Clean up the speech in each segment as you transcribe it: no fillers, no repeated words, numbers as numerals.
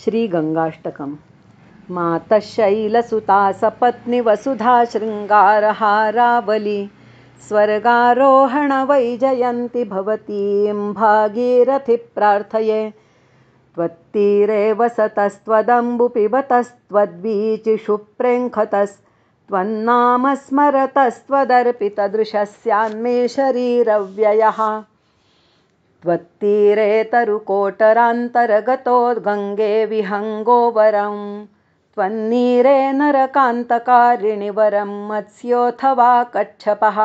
श्रीगंगाष्टकम्। मातः शैलसुता सपत्नी वसुधा शृङ्गारहारावली स्वर्गारोहण वैजयन्ती भवतीं भागीरथी प्रार्थये। त्वत्तीरे वसतस्त्वदम्बु पिबतस्त्वद्वीचिषु प्रेङ्खतस्त्वन्नाम स्मरतस्त्वदर्पितदृशस्यान्मे शरीरव्ययः। त्वत्तीरे तरुकोटरान्तरगतो गङ्गे विहङ्गो वरं त्वन्नीरे नरकान्तकारिणि वरं मत्स्योऽथवा कच्छपः।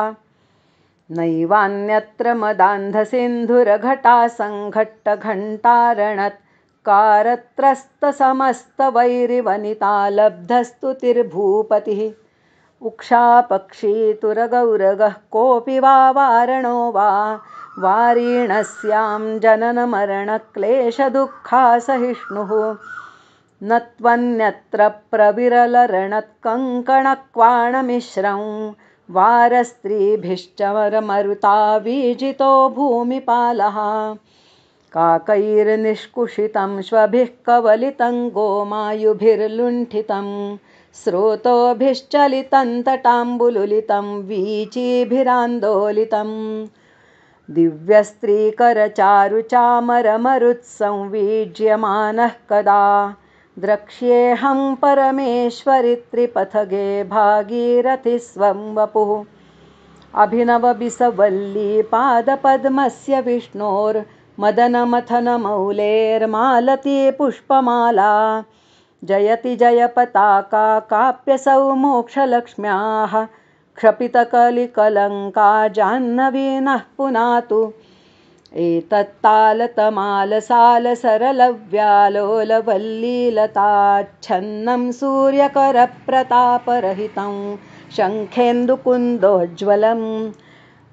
नैवान्यत्र मदान्धसिन्धुरघटासङ्घट्टघण्टारणत्कारत्रस्तसमस्तवैरिवनिता लब्धस्तुतिर्भूपतिः। उक्षापक्षीतुरगौरगः कोऽपि वा वारणो वा वारीणस्यां जननमरणक्लेशदुःखासहिष्णुः। न त्वन्यत्र प्रविरलरणत्कङ्कणक्वाणमिश्रं वारस्त्रीभिश्चमरमरुता वीजितो भूमिपालः। काकैर्निष्कुषितं श्वभिः कवलितं गोमायुभिर्लुण्ठितं स्रोतोभिश्चलितं तटाम्बुलुलितं वीचिभिरान्दोलितम्। दिव्यस्त्रीकरचारुचामरमरुत्संवीज्यमानः कदा द्रक्ष्येऽहं परमेश्वरि त्रिपथगे भागीरथि स्वं वपुः। अभिनवबिसवल्लीपादपद्मस्य विष्णोर्मदनमथनमौलेर्मालती पुष्पमाला जयति जयपताका काप्यसौ मोक्षलक्ष्म्याः। क्षपितकलिकलङ्का जाह्नवी नः पुनातु एतत्तालतमालसालसरलव्यालोलवल्लीलताच्छन्नं सूर्यकरप्रतापरहितं शङ्खेन्दुकुन्दोज्ज्वलं।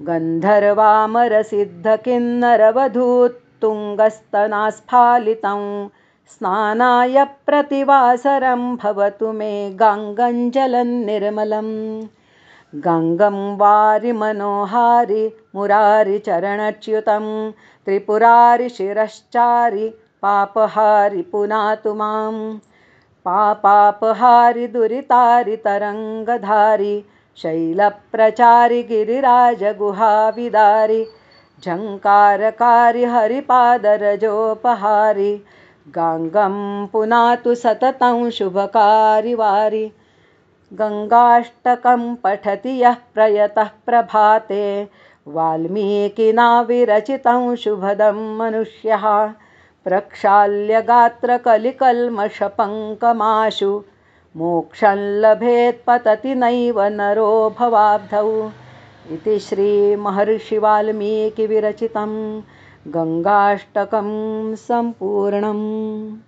गन्धर्वामरसिद्धकिन्नरवधूत्तुङ्गस्तनास्फालितं स्नानाय प्रतिवासरं भवतु मे गाङ्गञ्जलन्निर्मलम्। गङ्गं वारिमनोहारि मुरारिचरणच्युतं त्रिपुरारि शिरश्चारि पापहारि पुनातु मां। पापापहारि दुरितारि तरङ्गधारि शैलप्रचारि गिरिराजगुहाविदारि झङ्कारकारि हरिपादरजोपहारि गाङ्गं पुनातु सततं शुभकारि वारि। गङ्गाष्टकं पठति यः प्रयतः प्रभाते वाल्मीकिना विरचितं शुभदं मनुष्यः। प्रक्षाल्यगात्रकलिकल्मषपङ्कमाशु मोक्षं लभेत् पतति नैव नरो भवाब्धौ। इति श्रीमहर्षिवाल्मीकिविरचितं गङ्गाष्टकं सम्पूर्णम्।